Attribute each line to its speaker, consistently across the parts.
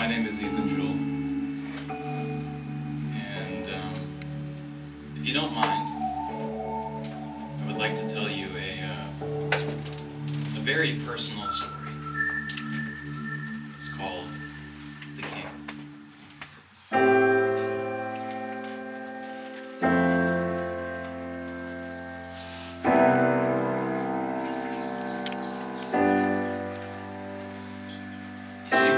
Speaker 1: My name is Jewell, and if you don't mind, I would like to tell you a very personal story. It's called The King.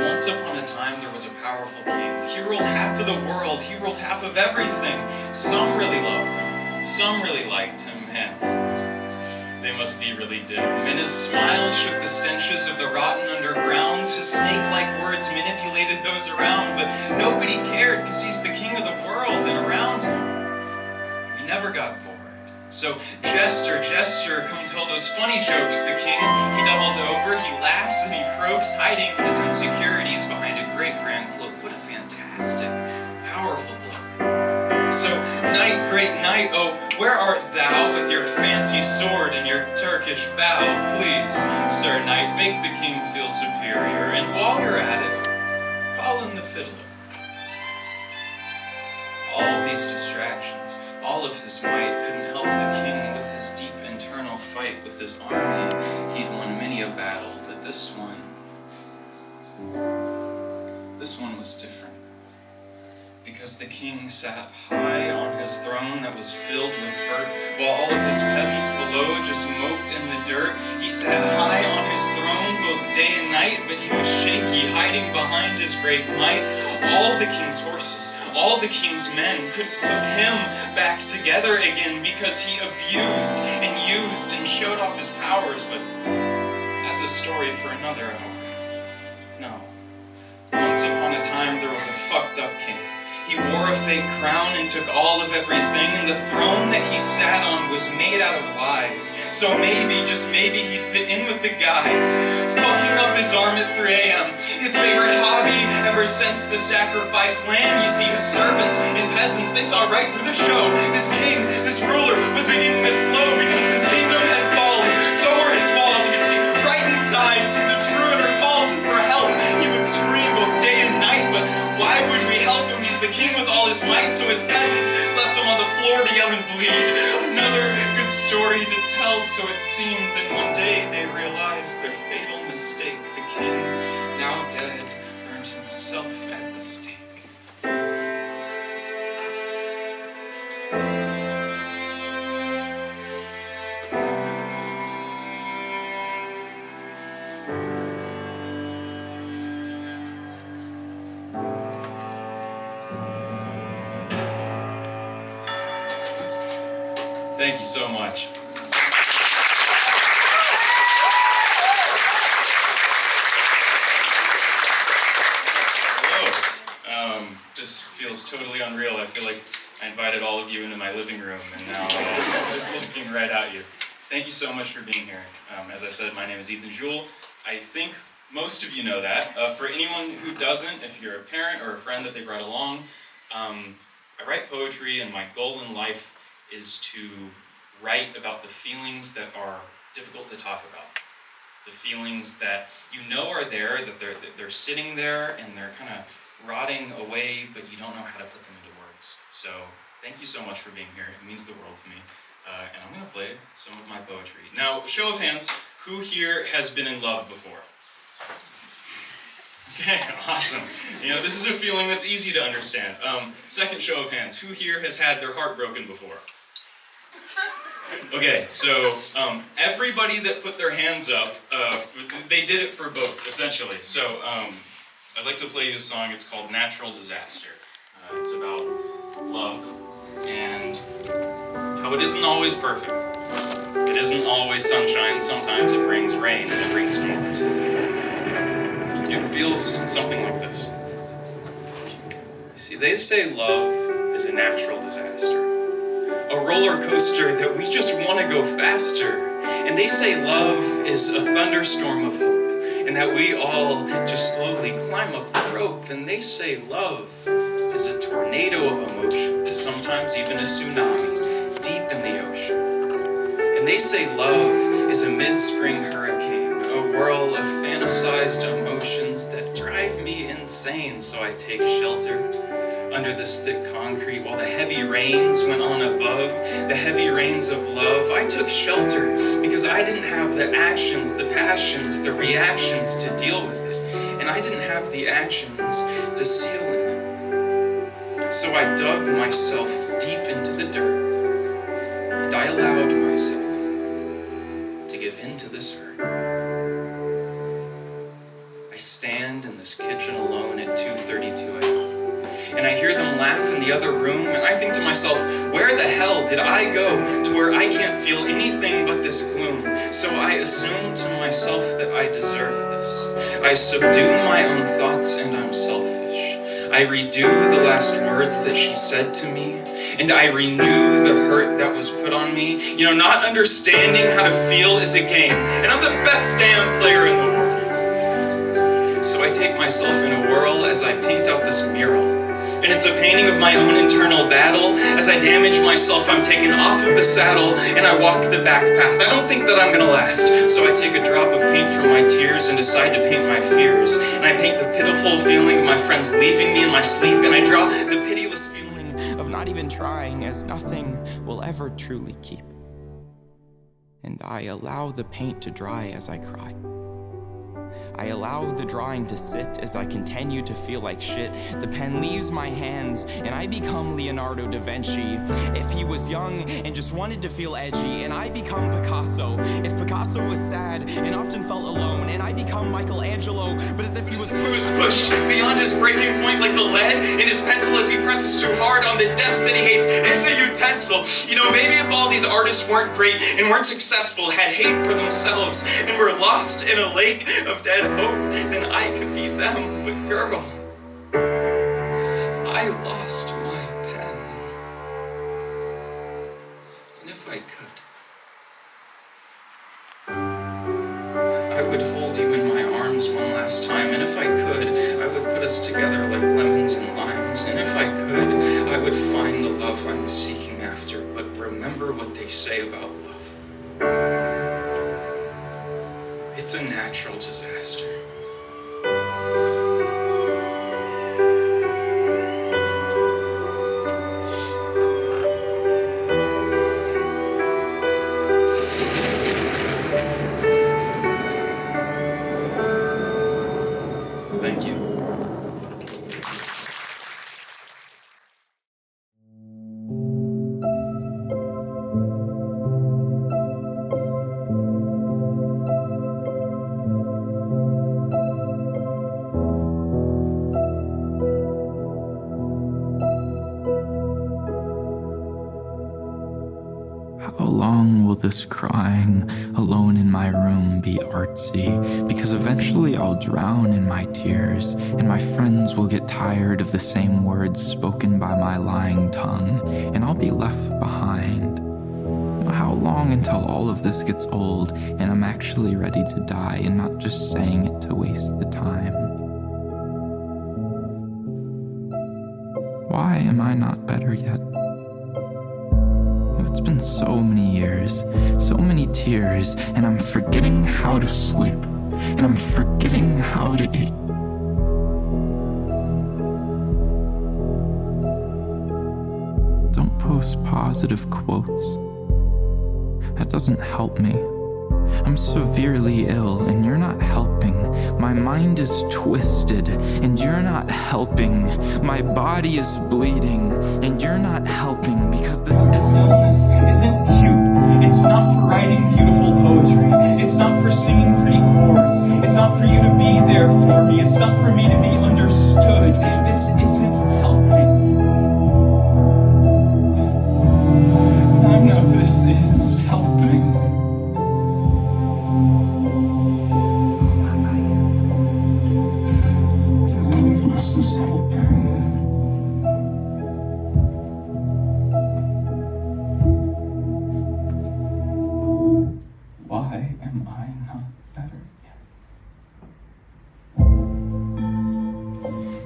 Speaker 1: Once upon a time, there was a powerful king. He ruled half of the world. He ruled half of everything. Some really loved him. Some really liked him. And they must be really dim. And his smile shook the stenches of the rotten undergrounds. His snake-like words manipulated those around. But nobody cared because he's the king of the world. And around him, he never got bored. So, jester, come tell those funny jokes, the king. He doubles over, he laughs, and he croaks, hiding his insecurities behind a great grand cloak. What a fantastic, powerful bloke. So, knight, great knight, oh, where art thou with your fancy sword and your Turkish bow? Please, sir knight, make the king feel superior, and while you're at it, call in the fiddler. All these distractions, all of his might couldn't help the king with his deep internal fight with his army. He'd won many a battle, but this one was different. Because the king sat high on his throne that was filled with hurt, while all of his peasants below just moped in the dirt. He sat high on his throne both day and night, but he was shaky, hiding behind his great might. All the king's horses, all the king's men couldn't put him back together again because he abused and used and showed off his powers, but that's a story for another hour. No. Once upon a time, there was a fucked up king. He wore a fake crown and took all of everything, and the throne that he sat on was made out of lies. So maybe, just maybe, he'd fit in with the guys. Fucking up his arm at 3 a.m. His favorite hobby ever since the sacrificed lamb. You see, his servants and peasants, they saw right through the show. This king, this ruler, was beginning to slow because his kingdom had fallen. So were his walls. You could see right inside, see the truader calls him for help. He would scream both day and night, but why would we help him? He's the king with all his might, so his peasants left him on the floor to yell and bleed. Another good story to tell, so it seemed that one day they realized their fatal mistake. The king, now dead, earned himself at the stake. Thank you so much. Hello. This feels totally unreal. I feel like I invited all of you into my living room, and now I'm just looking right at you. Thank you so much for being here. As I said, my name is Jewell. I think most of you know that. For anyone who doesn't, if you're a parent or a friend that they brought along, I write poetry, and my goal in life is to write about the feelings that are difficult to talk about. The feelings that you know are there, that they're sitting there and they're kind of rotting away, but you don't know how to put them into words. So thank you so much for being here. It means the world to me. And I'm going to play some of my poetry. Now, show of hands, who here has been in love before? Okay, awesome. You know, this is a feeling that's easy to understand. Second show of hands, who here has had their heart broken before? Okay, so everybody that put their hands up, they did it for both, essentially. So I'd like to play you a song. It's called Natural Disaster. It's about love and how it isn't always perfect. It isn't always sunshine. Sometimes it brings rain and it brings storms. It feels something like this. You see, they say love is a natural disaster. A roller coaster that we just want to go faster. And they say love is a thunderstorm of hope, and that we all just slowly climb up the rope. And they say love is a tornado of emotions, sometimes even a tsunami, deep in the ocean. And they say love is a mid-spring hurricane, a whirl of fantasized emotions that drive me insane. So I take shelter under this thick concrete while the heavy rains went on above, the heavy rains of love. I took shelter because I didn't have the actions, the passions, the reactions to deal with it. And I didn't have the actions to seal in them. So I dug myself deep into the dirt, and I allowed myself to give in to this hurt. I stand in this kitchen alone at 2:32 a.m. and I hear them laugh in the other room, and I think to myself, where the hell did I go to where I can't feel anything but this gloom? So I assume to myself that I deserve this. I subdue my own thoughts and I'm selfish. I redo the last words that she said to me, and I renew the hurt that was put on me. You know, not understanding how to feel is a game, and I'm the best damn player in the world. So I take myself in a whirl as I paint out this mural. And it's a painting of my own internal battle. As I damage myself, I'm taken off of the saddle and I walk the back path. I don't think that I'm gonna last. So I take a drop of paint from my tears and decide to paint my fears. And I paint the pitiful feeling of my friends leaving me in my sleep. And I draw the pitiless feeling of not even trying, as nothing will ever truly keep. And I allow the paint to dry as I cry. I allow the drawing to sit as I continue to feel like shit. The pen leaves my hands and I become Leonardo da Vinci. If he was young and just wanted to feel edgy, and I become Picasso. If Picasso was sad and often felt alone, and I become Michelangelo, but as if he was pushed beyond his breaking point like the lead in his pencil as he presses too hard on the desk that he hates. It's a utensil. You know, maybe if all these artists weren't great and weren't successful, had hate for themselves, and were lost in a lake of dead hope, then I could be them. But girl, I lost my pen. And if I could, I would hold you in my arms one last time. And if I could, I would put us together like lemons and limes. And if I could, I would find the love I'm seeking after. But remember what they say about love. It's a natural disaster. Thank you.
Speaker 2: How long will this crying alone in my room be artsy? Because eventually I'll drown in my tears, and my friends will get tired of the same words spoken by my lying tongue, and I'll be left behind. How long until all of this gets old, and I'm actually ready to die, and not just saying it to waste the time? Why am I not better yet? It's been so many years, so many tears, and I'm forgetting how to sleep, and I'm forgetting how to eat. Don't post positive quotes. That doesn't help me. I'm severely ill, and you're not helping. My mind is twisted, and you're not helping. My body is bleeding, and you're not helping, because this illness isn't cute. It's not for writing beautiful poetry. It's not for singing pretty chords. It's not for you to be there for me. It's not for me to be understood. This isn't helping. I know this is helping. This is helping. Why am I not better yet?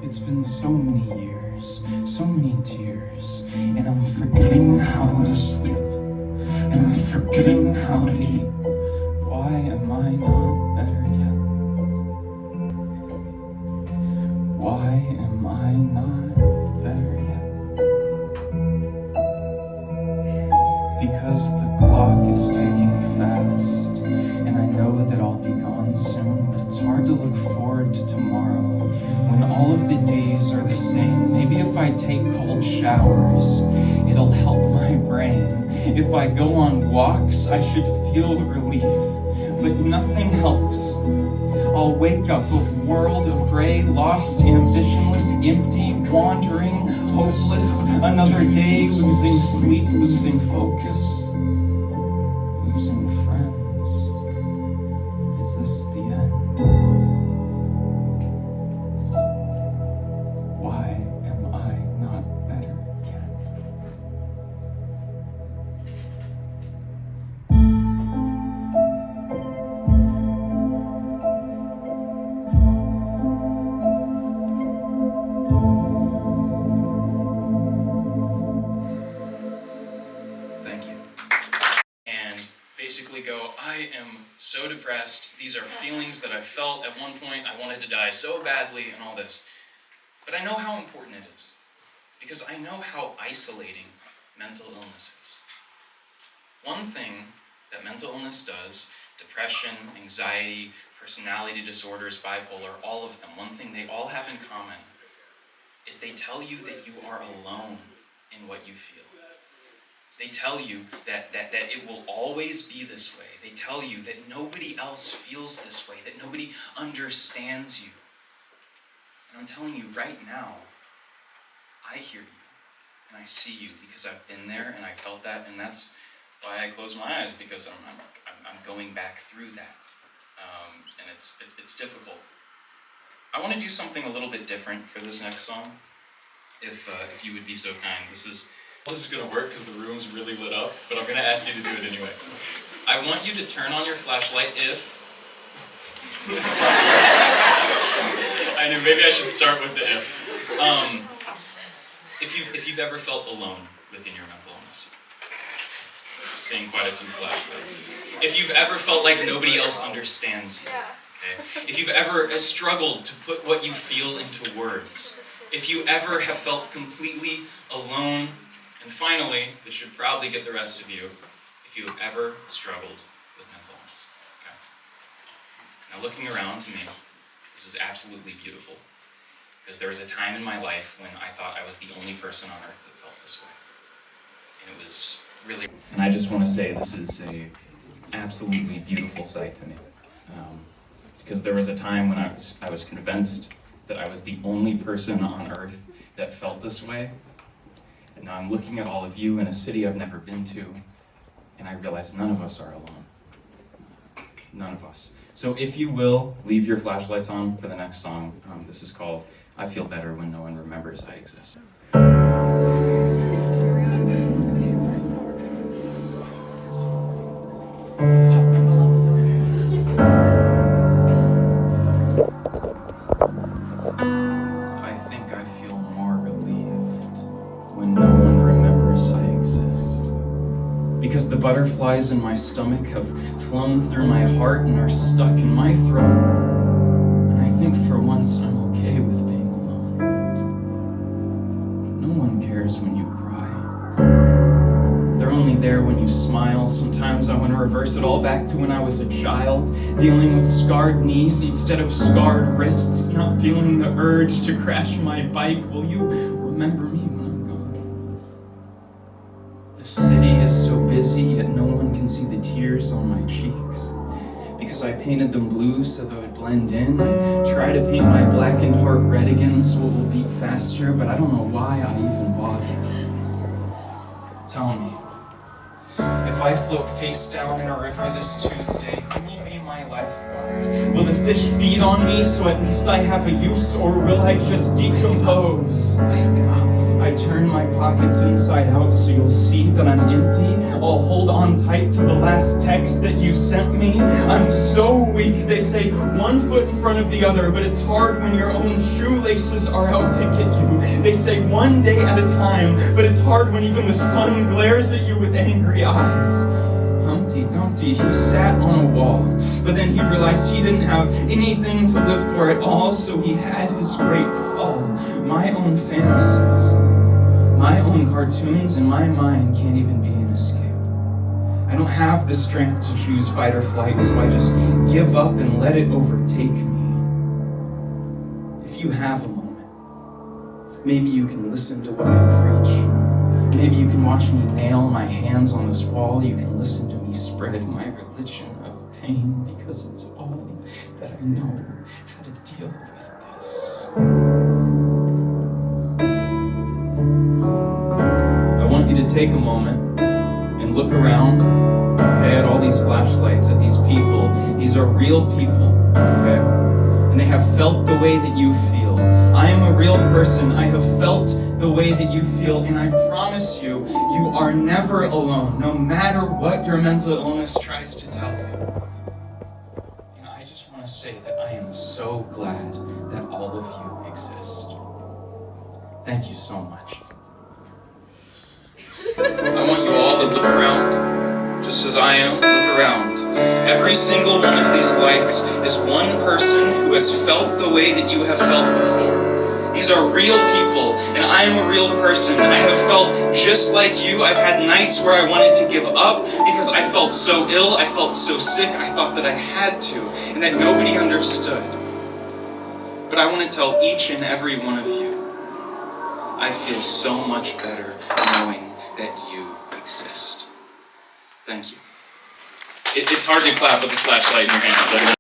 Speaker 2: It's been so many years, so many tears, and I'm forgetting how to sleep, and I'm forgetting how to eat. Why am I not better yet?
Speaker 1: to look forward to tomorrow when all of the days are the same. Maybe if I take cold showers, it'll help my brain. If I go on walks, I should feel relief. But nothing helps. I'll wake up a world of gray, lost, ambitionless, empty, wandering, hopeless. Another day, losing sleep, losing focus, losing friends. Is this the end? Why am I not better yet? Thank you. And basically go, I am so depressed. These are feelings that I felt at one point. I wanted to die so badly and all this. But I know how important it is, because I know how isolating mental illness is. One thing that mental illness does, depression, anxiety, personality disorders, bipolar, all of them, one thing they all have in common is they tell you that you are alone in what you feel. They tell you that it will always be this way. They tell you that nobody else feels this way, that nobody understands you. And I'm telling you right now, I hear you and I see you because I've been there and I felt that, and that's why I close my eyes, because I'm going back through that, and it's difficult. I want to do something a little bit different for this next song, if you would be so kind. This is going to work because the room's really lit up, but I'm going to ask you to do it anyway. I want you to turn on your flashlight if... I knew maybe I should start with the if. If you've ever felt alone within your mental illness. I'm seeing quite a few flashlights. If you've ever felt like nobody else understands you. Okay? If you've ever struggled to put what you feel into words. If you ever have felt completely alone. And finally, this should probably get the rest of you, if you have ever struggled with mental illness. Okay? Now looking around to me, this is absolutely beautiful, because there was a time in my life when I thought I was the only person on earth that felt this way. And it was really... And I just want to say this is a absolutely beautiful sight to me. Because there was a time when I was convinced that I was the only person on earth that felt this way. And now I'm looking at all of you in a city I've never been to, and I realize none of us are alone. None of us. So if you will, leave your flashlights on for the next song. This is called I Feel Better When No One Remembers I Exist. I think I feel more relieved when no one remembers I exist. Because the butterflies in my stomach have flown through my heart and are stuck in my throat. And I think for once I'm okay with being alone. No one cares when you cry. They're only there when you smile. Sometimes I want to reverse it all back to when I was a child, dealing with scarred knees instead of scarred wrists, not feeling the urge to crash my bike. Will you remember me when I'm gone? The city is so busy, yet no one can see the tears on my cheeks. Because I painted them blue so they would blend in. I try to paint my blackened heart red again so it will beat faster, but I don't know why I even bother. Tell me, if I float face down in a river this Tuesday, who will be my lifeguard? Will the fish feed on me so at least I have a use, or will I just decompose? I turn my pockets inside out so you'll see that I'm empty. I'll hold on tight to the last text that you sent me. I'm so weak, they say, 1 foot in front of the other, but it's hard when your own shoelaces are out to get you. They say 1 day at a time, but it's hard when even the sun glares at you with angry eyes. Humpty Dumpty, he sat on a wall, but then he realized he didn't have anything to live for at all, so he had his great fall. My own fantasies, my own cartoons in my mind can't even be an escape. I don't have the strength to choose fight or flight, so I just give up and let it overtake me.
Speaker 3: if you have a moment, maybe you can listen to what I preach. Maybe you can watch me nail my hands on this wall. You can listen to me spread my religion of pain, because it's all that I know how to deal with this. I want you to take a moment and look around, okay, at all these flashlights, at these people. These are real people, okay? And they have felt the way that you feel. I am a real person. I have felt the way that you feel, and I promise you, you are never alone, no matter what your mental illness tries to tell you. And I just want to say that I am so glad that all of you exist. Thank you so much.
Speaker 1: I want you all to look around, just as I am. Look around. Every single one of these lights is one person who has felt the way that you have felt before. These are real people, and I am a real person. I have felt just like you. I've had nights where I wanted to give up because I felt so ill, I felt so sick, I thought that I had to, and that nobody understood. But I want to tell each and every one of you, I feel so much better knowing that you exist. Thank you. It's hard to clap with a flashlight in your hands.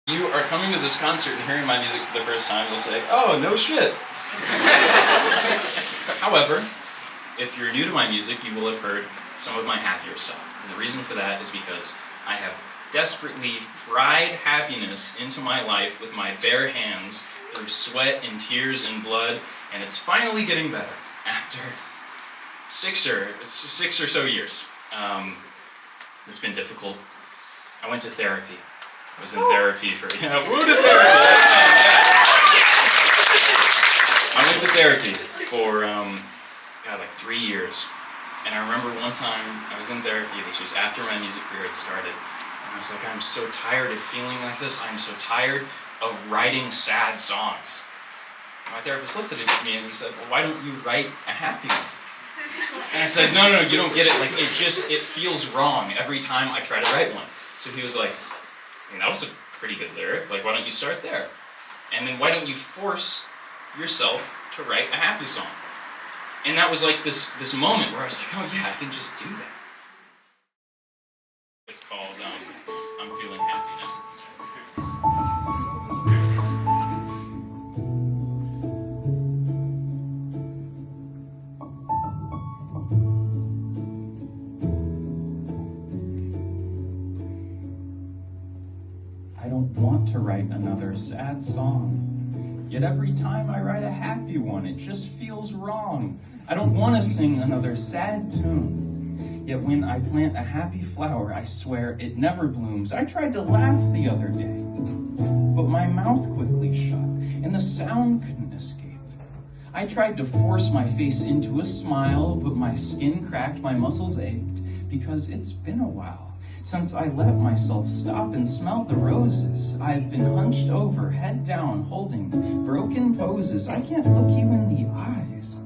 Speaker 1: You are coming to this concert and hearing my music for the first time, you'll say, oh, no shit. However, if you're new to my music, you will have heard some of my happier stuff. And the reason for that is because I have desperately pried happiness into my life with my bare hands through sweat and tears and blood, and it's finally getting better after six or so years. It's been difficult. I went to therapy. I was in therapy for, woo to therapy! I went to therapy for, like 3 years. And I remember one time I was in therapy, this was after my music career had started, and I was like, I'm so tired of feeling like this. I'm so tired of writing sad songs. And my therapist looked at me and he said, well, why don't you write a happy one? And I said, no, you don't get it. Like, it feels wrong every time I try to write one. So he was like, that was a pretty good lyric. Like, why don't you start there? And then why don't you force yourself to write a happy song? And that was like this moment where I was like, oh yeah, I can just do that. It's called I'm Feeling Happy Now.
Speaker 3: I don't want to write another sad song. Yet every time I write a happy one, it just feels wrong. I don't want to sing another sad tune. Yet when I plant a happy flower, I swear it never blooms. I tried to laugh the other day, but my mouth quickly shut, and the sound couldn't escape. I tried to force my face into a smile, but my skin cracked, my muscles ached, because it's been a while since I let myself stop and smell the roses. I've been hunched over, head down, holding broken poses. I can't look you in the eyes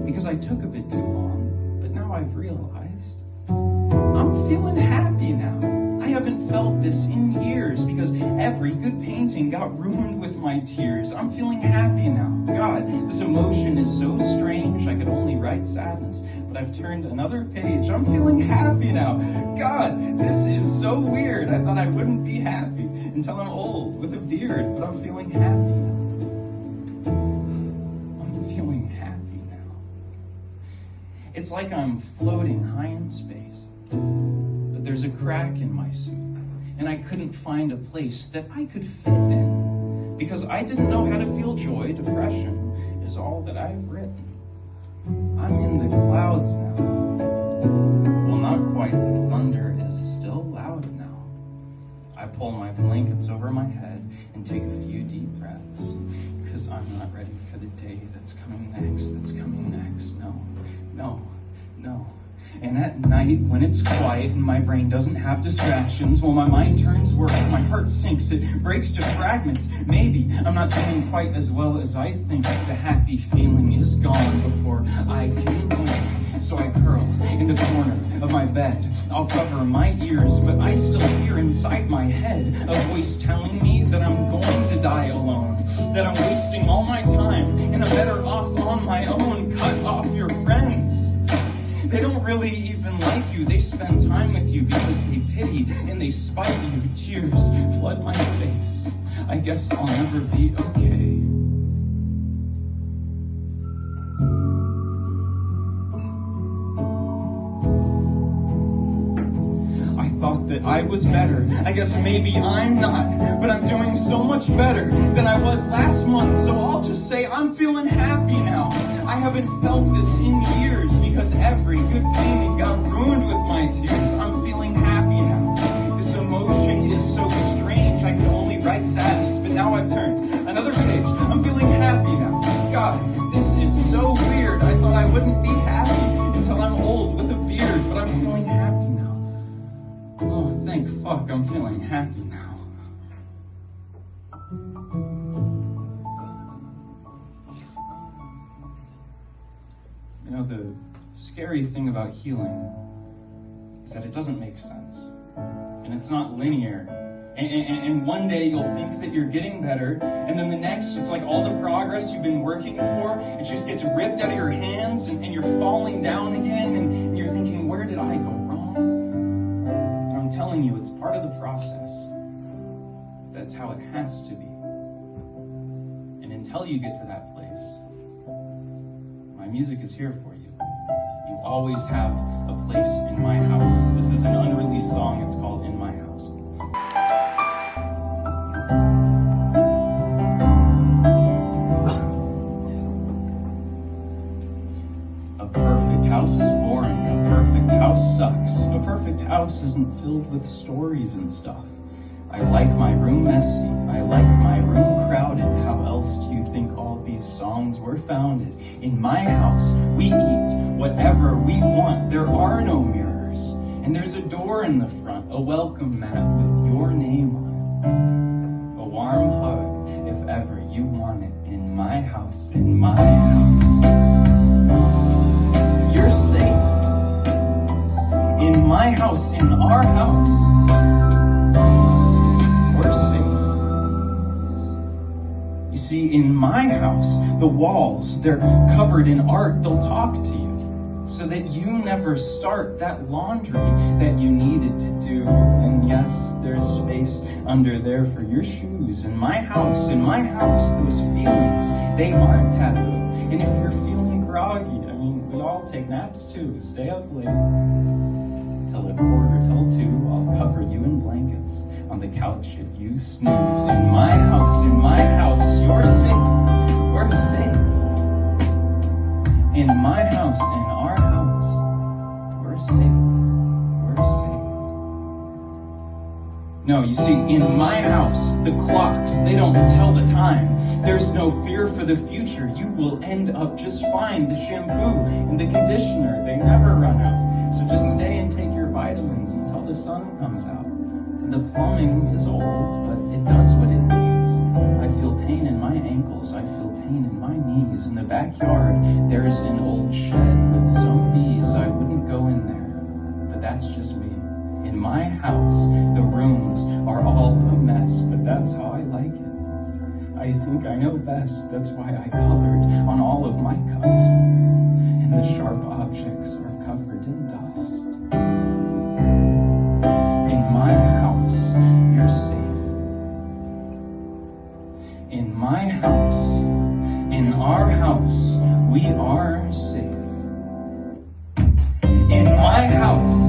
Speaker 3: because I took a bit too long, but now I've realized I'm feeling happy now. I haven't felt this in years because every good painting got ruined with my tears. I'm feeling happy now. God, this emotion is so strange. I could only write sadness, but I've turned another page. I'm feeling happy now. God, this is so weird. I thought I wouldn't be happy until I'm old with a beard, but I'm feeling happy now. I'm feeling happy now. It's like I'm floating high in space, but there's a crack in my suit, and I couldn't find a place that I could fit in, because I didn't know how to feel joy. Depression is all that I've written. I'm in the clouds now. Well, not quite. The thunder is still loud now. I pull my blankets over my head and take a few deep breaths, because I'm not ready for the day that's coming next, No. And at night, when it's quiet and my brain doesn't have distractions, well, my mind turns worse, my heart sinks, it breaks to fragments. Maybe I'm not doing quite as well as I think. The happy feeling is gone before I can blink. So I curl in the corner of my bed. I'll cover my ears, but I still hear inside my head a voice telling me that I'm going to die alone. that I'm wasting all my time and I'm better off on my own. Cut off your friends. They don't really even like you. They spend time with you because they pity and they spite you. Tears flood my face. I guess I'll never be okay. I thought that I was better. I guess maybe I'm not, but I'm doing so much better than I was last month. So I'll just say I'm feeling happy now. I haven't felt this in years because every good painting got ruined with my tears. I'm feeling happy now. This emotion is so strange. I could only write sadness, but now I've turned another page. I'm feeling happy now. God, this is so weird. I thought I wouldn't be happy until I'm old with a beard, but I'm feeling happy now. Oh, thank fuck, I'm feeling happy now. You know, the scary thing about healing is that it doesn't make sense. And it's not linear. And one day you'll think that you're getting better, and then the next, it's like all the progress you've been working for, it just gets ripped out of your hands, and you're falling down again, and you're thinking, where did I go wrong? And I'm telling you, it's part of the process. That's how it has to be. And until you get to that place, my music is here for you. You always have a place in my house. This is an unreleased song. It's called In My House. A perfect house is boring. A perfect house sucks. A perfect house isn't filled with stories and stuff. I like my room messy. I like my room crowded. How else do you think all these songs were founded? In my house, we eat whatever we want. There are no mirrors. And there's a door in the front, a welcome mat with your name on it. A warm hug, if ever you want it. In my house, in my house. You're safe. In my house, in our house. We're safe. You see, in my house, the walls, they're covered in art. They'll talk to you so that you never start that laundry that you needed to do. And yes, there's space under there for your shoes. In my house, those feelings, they aren't taboo. And if you're feeling groggy, I mean, we all take naps too. Stay up late till 1:45. I'll cover you in blankets on the couch if you snooze. In my house, you're safe. We're safe. In my house, in our house, we're safe. We're safe. No, you see, in my house, the clocks, they don't tell the time. There's no fear for the future. You will end up just fine. The shampoo and the conditioner, they never run out. So just stay and take your vitamins until the sun comes out. The plumbing is old, but it does what it needs. I feel pain in my ankles. I feel pain in my knees. In the backyard, there's an old shed with some bees. I wouldn't go in there, but that's just me. In my house, the rooms are all a mess, but that's how I like it. I think I know best. That's why I colored on all of my cups. And the sharp objects are covered in dust. In my house, you're safe. In my house, in our house, we are safe. In my house,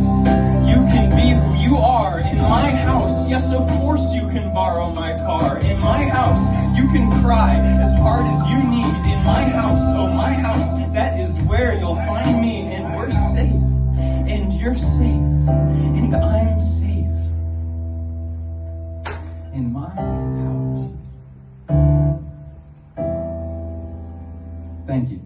Speaker 3: you can be who you are. In my house, yes, of course you can borrow my car. In my house, you can cry as hard as you need. In my house, oh my house, that is where you'll find me. And we're safe, and you're safe, and I'm safe. In my house. Thank you.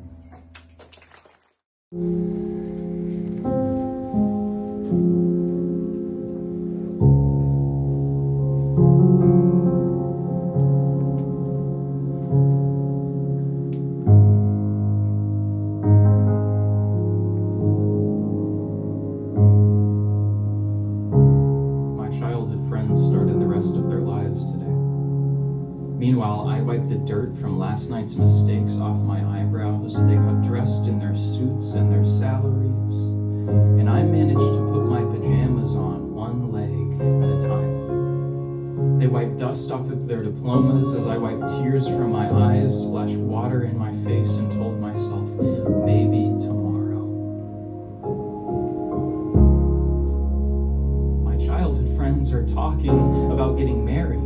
Speaker 3: My childhood friends started the rest of their lives today. Meanwhile, I wipe the dirt from last night's mistakes off my eyebrows. They got dressed in their suits and their salaries, and I managed to put my pajamas on one leg at a time. They wiped dust off of their diplomas as I wiped tears from my eyes, splashed water in my face, and told myself, maybe tomorrow. My childhood friends are talking about getting married.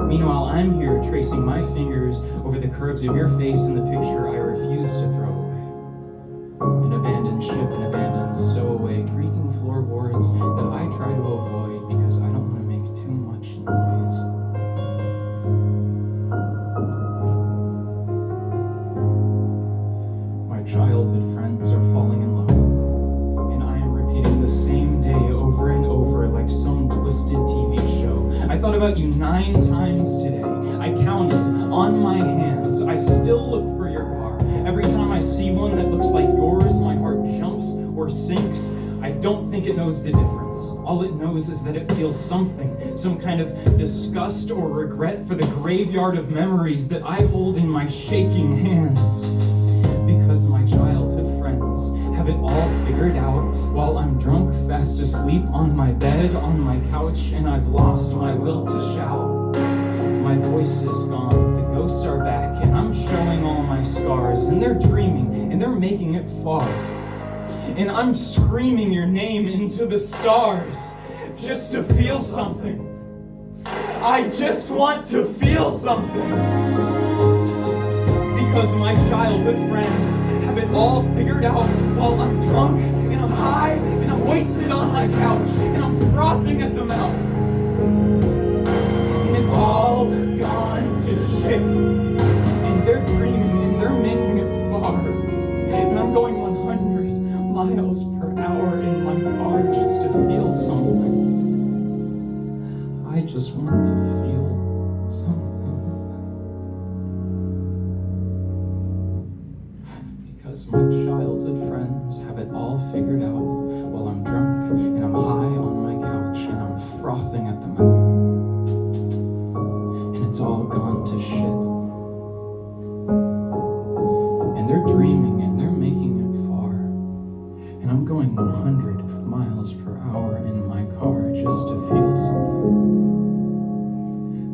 Speaker 3: Meanwhile, I'm here tracing my fingers over the curves of your face in the picture I refuse to throw away. An abandoned ship, an abandoned stowaway, creaking floorboards that I try to avoid because I don't want to make too much noise. My childhood friends are falling in love, and I am repeating the same day over and over like some twisted TV show. I thought about you 9 times today. I counted on my hands. I still look for your car. Every time I see one that looks like yours, my heart jumps or sinks. I don't think it knows the difference. All it knows is that it feels something, some kind of disgust or regret for the graveyard of memories that I hold in my shaking hands. Because my childhood friends have it all figured out while I'm drunk, fast asleep on my bed, on my couch, and I've lost my will to shout. My voice is gone, the ghosts are back, and I'm showing all my scars, and they're dreaming, and they're making it far. And I'm screaming your name into the stars, just to feel something. I just want to feel something. Because my childhood friends have it all figured out while I'm drunk, and I'm high, and I'm wasted on my couch, and I'm frothing at the mouth. And it's all gone to shit. And they're dreaming, and they're making it far. And I'm going 100 miles per hour in my car just to feel something. I just want to feel something. Because my childhood friends have it all figured out while I'm drunk and I'm high on my couch and I'm frothing at the mouth. And it's all gone to shit. And they're dreaming and they're making it far. And I'm going 100 miles per hour in my car just to feel something.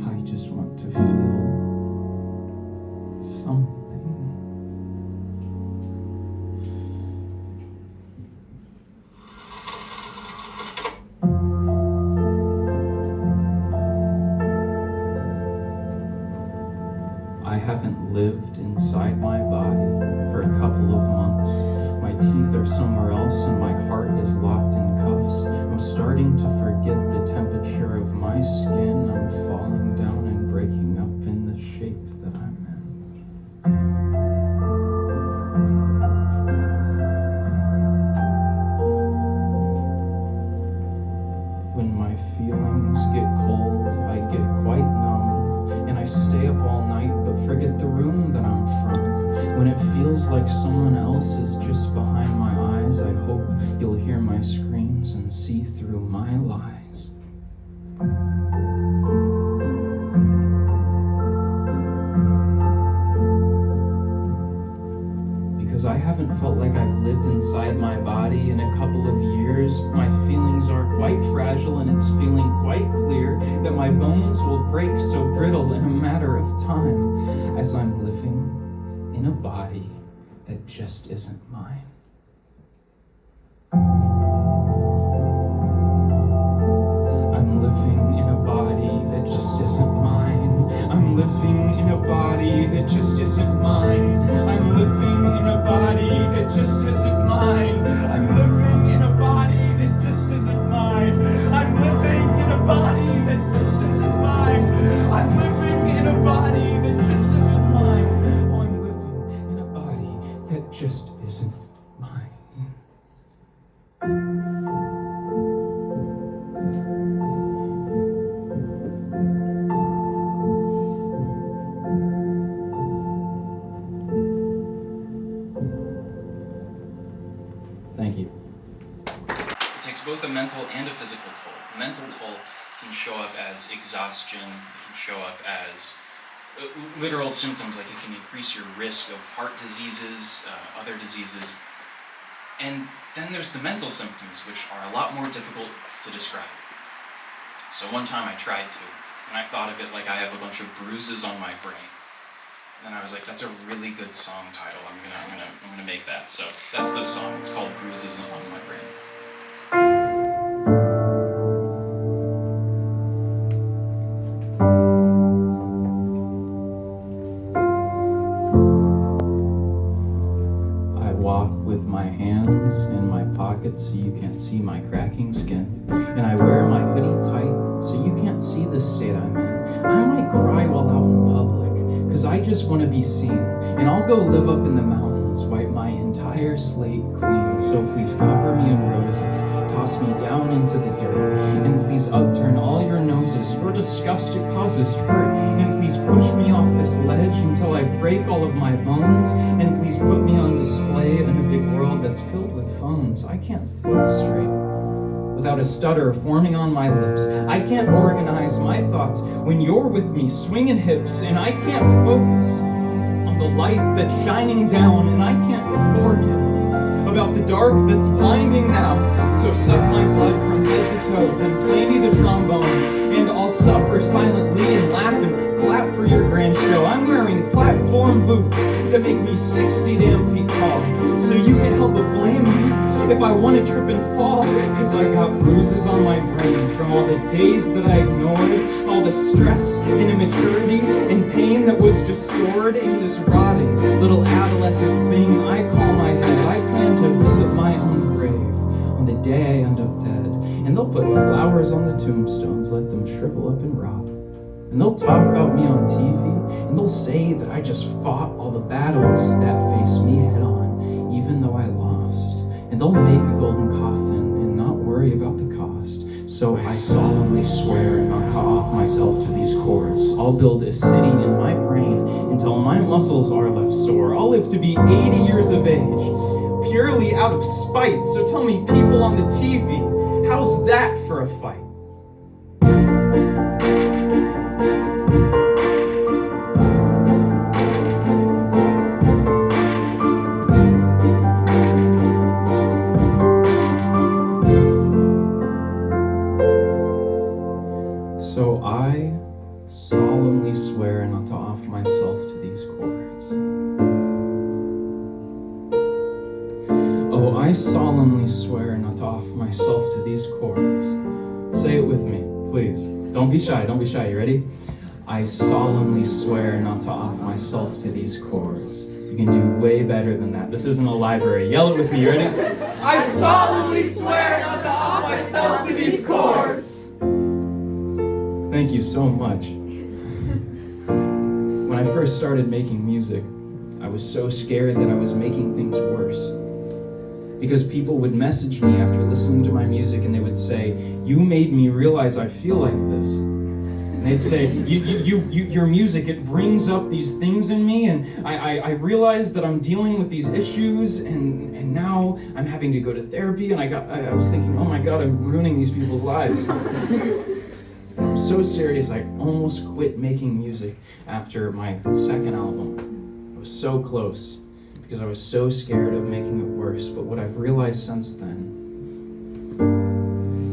Speaker 3: I just want to feel something. I haven't lived inside my body for a couple of months. My teeth are somewhere else and my heart is locked in cuffs. I'm starting to forget the temperature of my skin. I'm falling down and breaking up in the shape that I'm in. When my feelings get cold, I get quite numb, and I stay up all night but forget the room that I'm from. When it feels like someone else is just behind my eyes, I hope you'll hear my screams and see through my lies. Because I haven't felt like I've lived inside my body in a couple of years. My feelings are quite fragile, and it's feeling quite clear that my bones will break so brittle in a matter of time as I'm living in a body that just isn't mine. I'm living in a body that just isn't mine. I'm living in a body that just isn't mine. I'm living in a body that just isn't mine. I'm living in a body that just isn't mine. I'm living in a body that just isn't mine. I'm living in a body that just isn't mine. Oh, I'm living in a body that just isn't mine. Thank you.
Speaker 1: It takes both a mental and a physical toll. The mental toll can show up as exhaustion, it can show up as literal symptoms, like it can increase your risk of heart diseases, other diseases. And then there's the mental symptoms, which are a lot more difficult to describe. So one time I tried to, and I thought of it like I have a bunch of bruises on my brain. And then I was like, that's a really good song title. I'm gonna make that. So that's this song. It's called Bruises on My Brain.
Speaker 3: So you can't see my cracking skin, and I wear my hoodie tight so you can't see the state I'm in. I might cry while out in public, cause I just want to be seen, and I'll go live up in the mountains, wipe my entire slate clean. So please cover me in roses, toss me down into the dirt, and please upturn all your noses. Your disgust, it causes hurt, and please push me off this ledge until I break all of my bones, and please put me on display in a big world that's filled with phones. I can't think straight without a stutter forming on my lips. I can't organize my thoughts when you're with me swinging hips, and I can't focus on the light that's shining down, and I can't forget about the dark that's blinding now. So suck my blood from head to toe, then play me the trombone, and I'll suffer silently and laugh and clap for your grand show. I'm wearing platform boots that make me 60 damn feet tall, so you can't help but blame me if I want to trip and fall, cause I got bruises on my brain from all the days that I ignored, all the stress and immaturity and pain that was just stored in this rotting little adolescent thing I call my head. I plan to visit my own grave on the day I end up dead, and they'll put flowers on the tombstones, let them shrivel up and rot. And they'll talk about me on TV, and they'll say that I just fought all the battles that face me head on, even though I lost. And they'll make a golden coffin and not worry about the cost. So I solemnly swear not to off myself to these chords. I'll build a city in my brain until my muscles are left sore. I'll live to be 80 years of age, purely out of spite. So tell me, people on the TV, how's that for a fight? So I solemnly swear not to off myself to these chords. Oh, I solemnly swear not to off myself to these chords. Say it with me, please. Don't be shy, don't be shy. You ready? I solemnly swear not to off myself to these chords. You can do way better than that. This isn't a library. Yell it with me, you ready?
Speaker 4: I solemnly swear not to off myself to these chords.
Speaker 3: Thank you so much. When I first started making music, I was so scared that I was making things worse. Because people would message me after listening to my music and they would say, "You made me realize I feel like this." And they'd say, your music, it brings up these things in me, and I realized that I'm dealing with these issues, and now I'm having to go to therapy, and I was thinking, oh my God, I'm ruining these people's lives. I'm so serious, I almost quit making music after my second album. I was so close, because I was so scared of making it worse. But what I've realized since then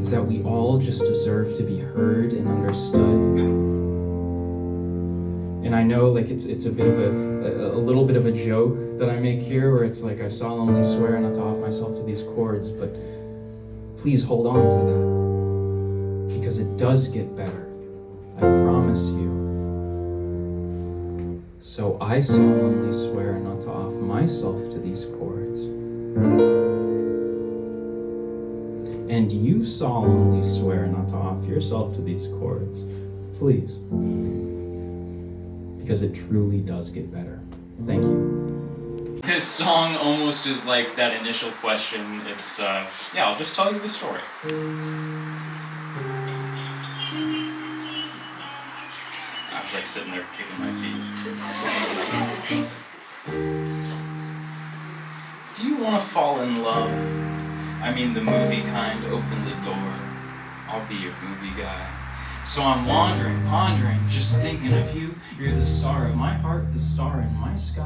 Speaker 3: is that we all just deserve to be heard and understood. And I know, like, it's a bit of a little bit of a joke that I make here, where it's like, I solemnly swear not to off myself to these chords, but please hold on to that. Because it does get better. I promise you. So I solemnly swear not to off myself to these chords. And you solemnly swear not to off yourself to these chords. Please. Because it truly does get better. Thank you.
Speaker 1: This song almost is like that initial question. It's, I'll just tell you the story. I was like sitting there kicking my feet. Do you want to fall in love? I mean the movie kind, open the door. I'll be your movie guy.
Speaker 3: So I'm wandering, pondering, just thinking of you. You're the star of my heart, the star in my sky.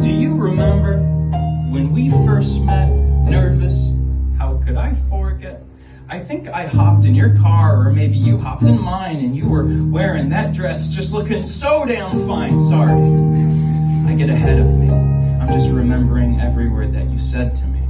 Speaker 3: Do you remember when we first met? Nervous, how could I forget? I think I hopped in your car, or maybe you hopped in mine, and you were wearing that dress, just looking so damn fine. Sorry, I get ahead of me. I'm just remembering every word that you said to me.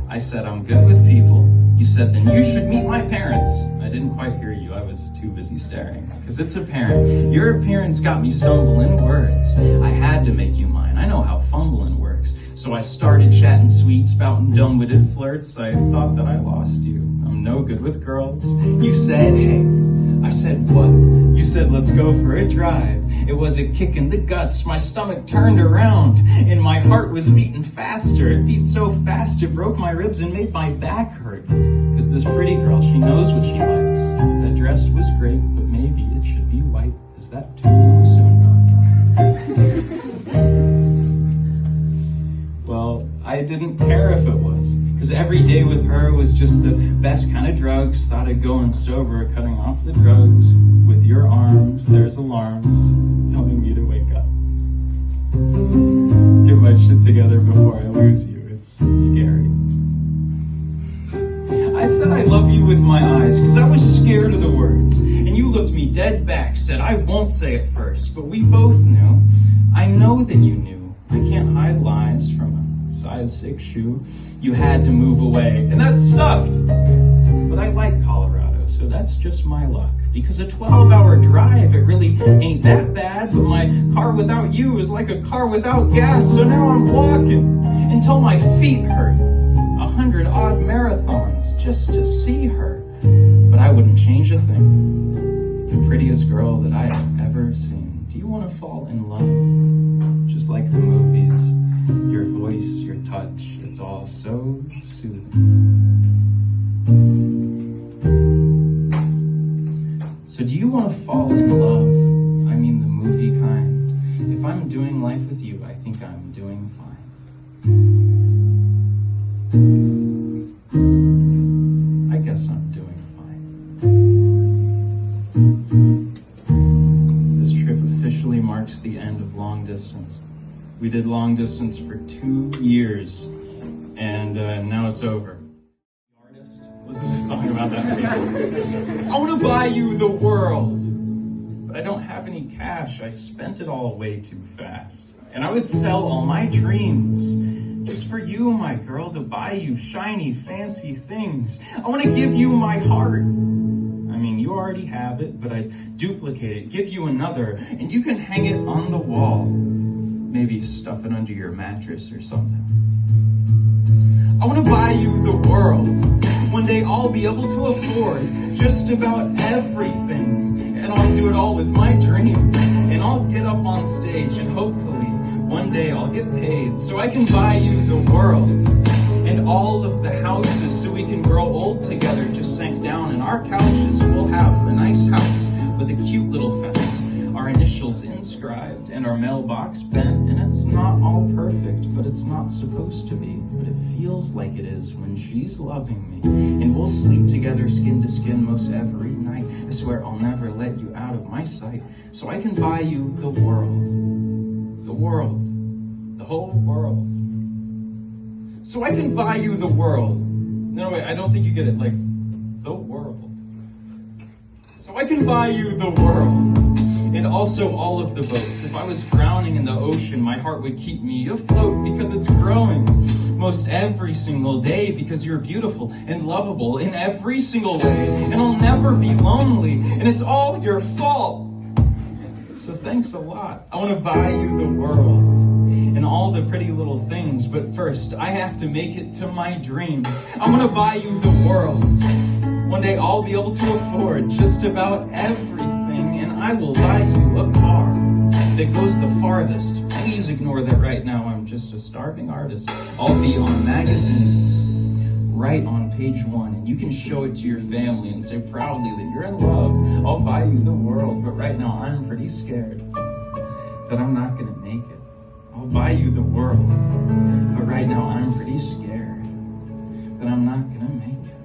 Speaker 3: I said I'm good with people. You said then you should meet my parents. I didn't quite hear you. I was too busy staring. Because it's apparent. Your appearance got me stumbling words. I had to make you mine. I know how fumbling works. So I started chatting sweet, spouting dumb-witted flirts. I thought that I lost you. I'm no good with girls. You said, hey. I said, what? You said, let's go for a drive. It was a kick in the guts. My stomach turned around, and my heart was beating faster. It beat so fast, it broke my ribs and made my back hurt. Because this pretty girl, she knows what she likes. That dress was great, but maybe it should be white. Is that too soon? Well, I didn't care if it was, because every day with her was just the best kind of drugs. Thought of going sober, cutting off the drugs. With your arms, there's alarms telling me to wake up. Get my shit together before I lose you. It's scary. I said I love you with my eyes, because I was scared of the words. And you looked me dead back, said I won't say it first, but we both knew. I know that you knew. I can't hide lies from a size 6 shoe. You had to move away, and that sucked. But I like Colorado, so that's just my luck. Because a 12-hour drive, it really ain't that bad, but my car without you is like a car without gas, so now I'm walking until my feet hurt. 100-odd marathons just to see her, but I wouldn't change a thing. The prettiest girl that I have ever seen. Do you want to fall in love? Just like the movies, your voice, your touch, it's all so soothing. So do you want to fall in love? I mean the movie kind. If I'm doing life with you, I think I'm doing fine. I guess I'm doing fine. This trip officially marks the end of long distance. We did long distance for 2 years, and now it's over. This is a song about that people. I want to buy you the world, but I don't have any cash. I spent it all way too fast. And I would sell all my dreams just for you, my girl, to buy you shiny, fancy things. I want to give you my heart. I mean, you already have it, but I'd duplicate it, give you another, and you can hang it on the wall. Maybe stuff it under your mattress or something. I want to buy you the world. One day I'll be able to afford just about everything. And I'll do it all with my dreams. And I'll get up on stage and hopefully one day I'll get paid so I can buy you the world. And all of the houses so we can grow old together just sank down. And our couches will have a nice house with a cute little fence. Our initials inscribed and our mailbox bent. And it's not all perfect, but it's not supposed to be. But it feels like it is when she's loving me. And we'll sleep together skin to skin most every night. I swear I'll never let you out of my sight. So I can buy you the world. The world. The whole world. So I can buy you the world. No, wait, I don't think you get it. Like, the world. So I can buy you the world. And also all of the boats. If I was drowning in the ocean, my heart would keep me afloat because it's growing most every single day because you're beautiful and lovable in every single way. And I'll never be lonely, and it's all your fault. So thanks a lot. I want to buy you the world and all the pretty little things, but first I have to make it to my dreams. I want to buy you the world. One day I'll be able to afford just about everything. And I will buy you a car that goes the farthest. Please ignore that right now. I'm just a starving artist. I'll be on magazines, right on page 1, and you can show it to your family and say proudly that you're in love. I'll buy you the world, but right now I'm pretty scared that I'm not gonna make it. I'll buy you the world, but right now I'm pretty scared that I'm not gonna make it.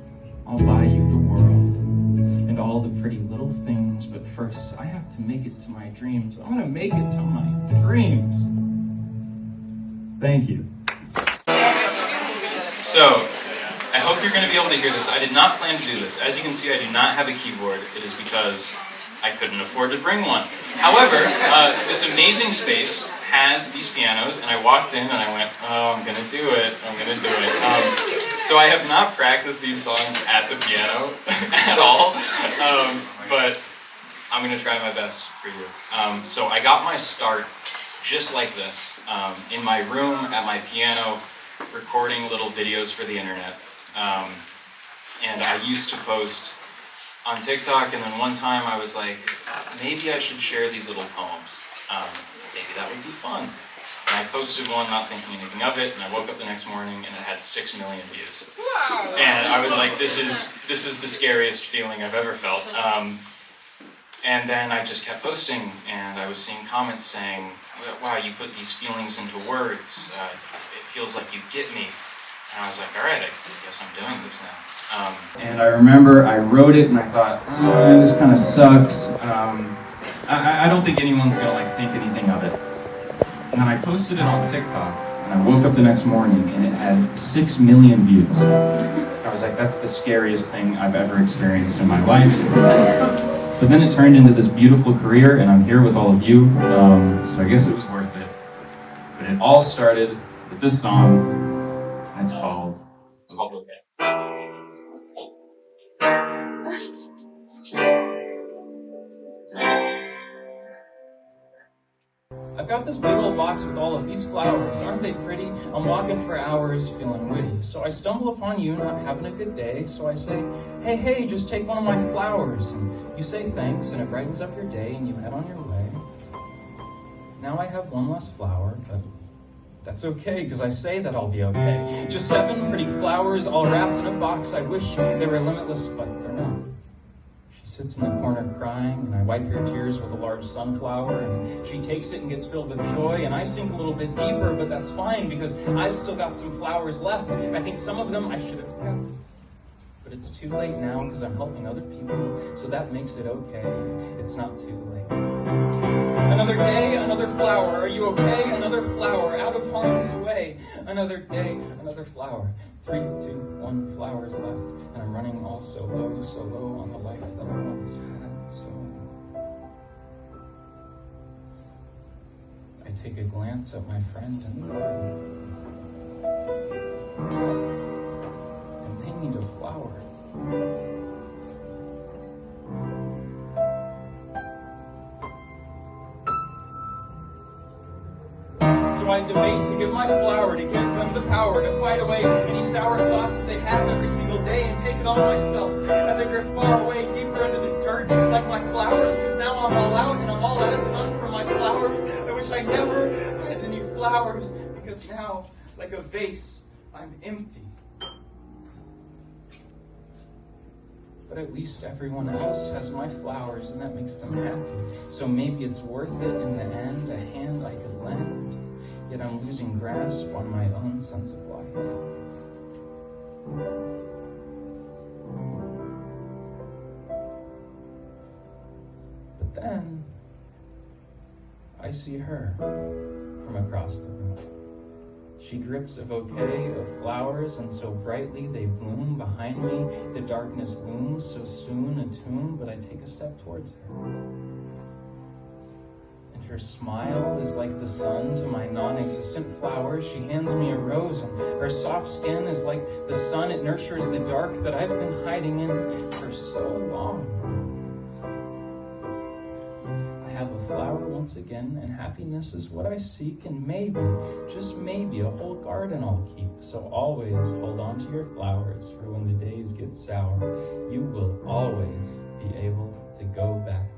Speaker 3: I'll buy you the world and all the pretty little things, but make it to my dreams. I'm gonna make it to my dreams. Thank you.
Speaker 1: So, I hope you're going to be able to hear this. I did not plan to do this. As you can see, I do not have a keyboard. It is because I couldn't afford to bring one. However, this amazing space has these pianos, and I walked in and I went, oh, I'm going to do it. I'm going to do it. So I have not practiced these songs at the piano at all, but I'm going to try my best for you. So I got my start just like this, in my room at my piano, recording little videos for the internet. And I used to post on TikTok, and then one time I was like, maybe I should share these little poems. Maybe that would be fun. And I posted one not thinking anything of it, and I woke up the next morning and it had 6 million views. Wow. And I was like, this is the scariest feeling I've ever felt. And then I just kept posting, and I was seeing comments saying, wow, you put these feelings into words. It feels like you get me. And I was like, all right, I guess I'm doing this now.
Speaker 3: And I remember I wrote it and I thought, this kind of sucks. I don't think anyone's gonna think anything of it. And then I posted it on TikTok, and I woke up the next morning and it had 6 million views. I was like, that's the scariest thing I've ever experienced in my life. But then it turned into this beautiful career, and I'm here with all of you, so I guess it was worth it. But it all started with this song, and it's called Okay. I've got this big old box with all of these flowers. Aren't they pretty? I'm walking for hours feeling witty. So I stumble upon you not having a good day. So I say, hey, just take one of my flowers. And you say thanks, and it brightens up your day, and you head on your way. Now I have one less flower, but that's okay, because I say that I'll be okay. Just 7 pretty flowers all wrapped in a box. I wish they were limitless, but they're not. She sits in the corner crying, and I wipe her tears with a large sunflower, and she takes it and gets filled with joy, and I sink a little bit deeper, but that's fine, because I've still got some flowers left. I think some of them I should have kept. But it's too late now, because I'm helping other people, so that makes it okay. It's not too late. Another day, another flower. Are you okay? Another flower, out of harm's way. Another day, another flower. 3, 2, 1 flowers left, and I'm running all so low on the life that I once had. So I take a glance at my friend in the garden, and they need a flower. So I debate to give my flower, to give them the power to fight away any sour thoughts that they have every single day, and take it on myself as I drift far away, deeper into the dirt, like my flowers, because now I'm all out and I'm all out of sun from my flowers. I wish I never had any flowers, because now, like a vase, I'm empty. But at least everyone else has my flowers, and that makes them happy. So maybe it's worth it in the end, a hand I could lend. Yet I'm losing grasp on my own sense of life. But then, I see her from across the room. She grips a bouquet of flowers, and so brightly they bloom. Behind me, the darkness looms, so soon a tomb, but I take a step towards her. Her smile is like the sun to my non-existent flowers. She hands me a rose, and her soft skin is like the sun. It nurtures the dark that I've been hiding in for so long. I have a flower once again, and happiness is what I seek, and maybe, just maybe, a whole garden I'll keep. So always hold on to your flowers, for when the days get sour, you will always be able to go back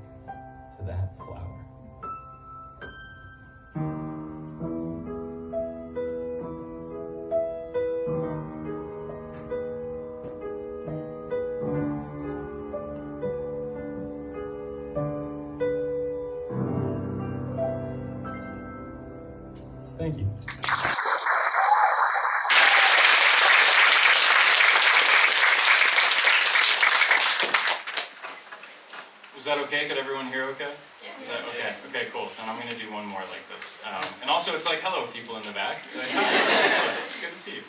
Speaker 3: to that flower. Thank you.
Speaker 1: It was Is that okay? Could everyone hear okay?
Speaker 5: Yeah.
Speaker 1: Is that okay? Okay, cool. Then I'm going to do one more like this. And also, it's like, hello, people in the back. Like, hi, it's good to see you.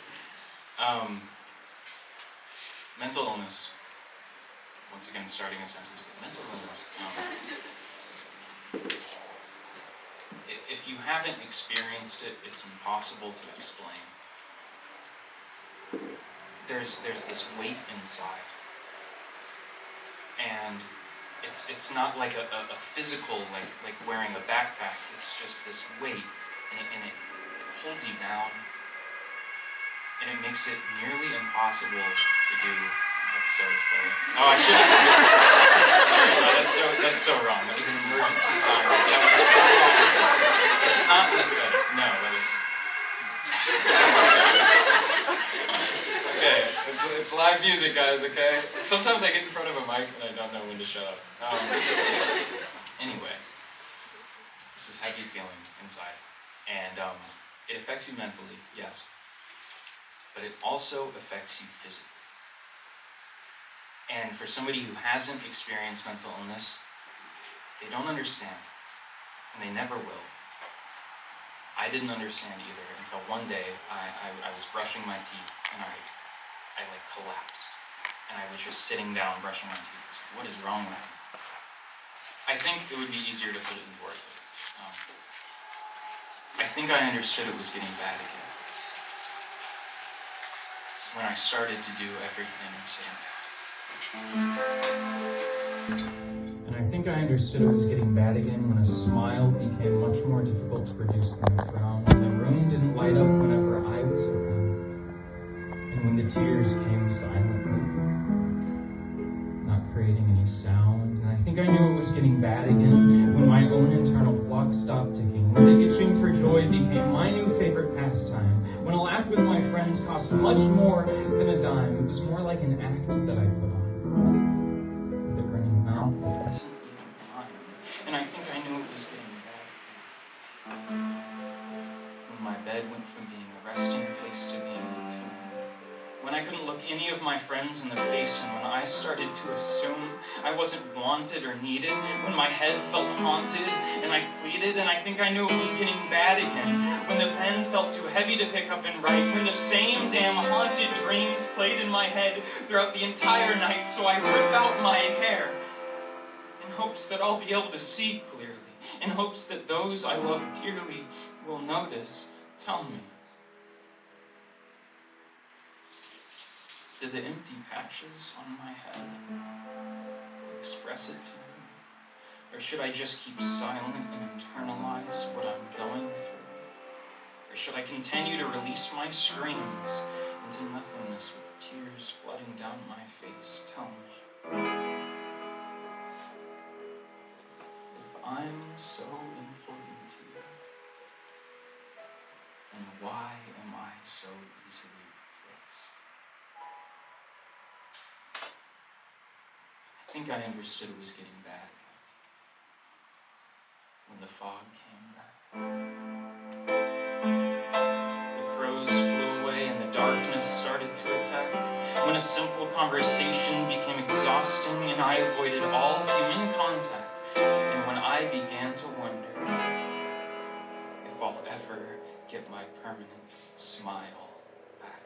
Speaker 1: Mental illness. Once again, starting a sentence with mental illness. If you haven't experienced it, it's impossible to explain. There's this weight inside. And it's not like a physical, like wearing a backpack. It's just this weight, and it holds you down, and it makes it nearly impossible to do. That's so aesthetic. Oh, I should. Sorry, no, that's so wrong. That was an emergency siren. That was so wrong. It's not aesthetic. No, that was. Okay, it's live music, guys. Okay. Sometimes I get in front of a mic and I don't know when to shut up. Anyway, it's this heavy feeling inside, and it affects you mentally, yes, but it also affects you physically. And for somebody who hasn't experienced mental illness, they don't understand, and they never will. I didn't understand either until one day I was brushing my teeth and I like collapsed, and I was just sitting down brushing my teeth. I was like, what is wrong with me? I think it would be easier to put it in words like this. I think I understood it was getting bad again when I started to do everything sitting down.
Speaker 3: And I think I understood it was getting bad again when a smile became much more difficult to produce than a frown, when the room didn't light up whenever I was around, and when the tears came silently, not creating any sound. And I think I knew it was getting bad again when my own internal clock stopped ticking, when the itching for joy became my new favorite pastime, when a laugh with my friends cost much more than a dime. It was more like an act that I put on, with a grinning mouth.
Speaker 1: Wasn't even mine. And I think I knew it was getting bad again when my bed went from being a resting place to being a tomb. When I couldn't look any of my friends in the face, and when I started to assume I wasn't wanted or needed, when my head felt haunted and I pleaded, and I think I knew it was getting bad again, when the pen felt too heavy to pick up and write, when the same damn haunted dreams played in my head throughout the entire night, so I rip out my hair in hopes that I'll be able to see clearly, in hopes that those I love dearly will notice. Tell me, did the empty patches on my head express it to me? Or should I just keep silent and internalize what I'm going through? Or should I continue to release my screams into nothingness with tears flooding down my face? Tell me, if I'm so important to you, then why am I so easily replaced? I think I understood it was getting bad again when the fog came back. The crows flew away and the darkness started to attack. When a simple conversation became exhausting and I avoided all human contact. And when I began to wonder if I'll ever get my permanent smile back.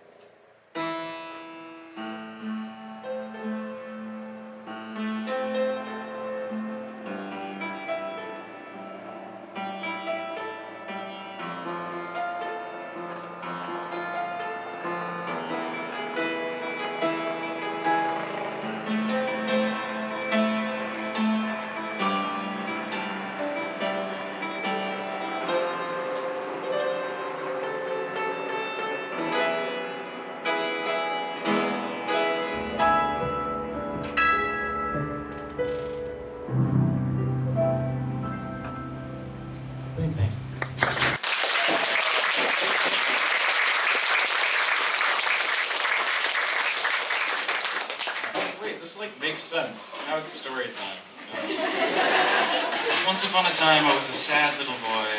Speaker 1: Makes sense. Now it's story time. Once upon a time, I was a sad little boy.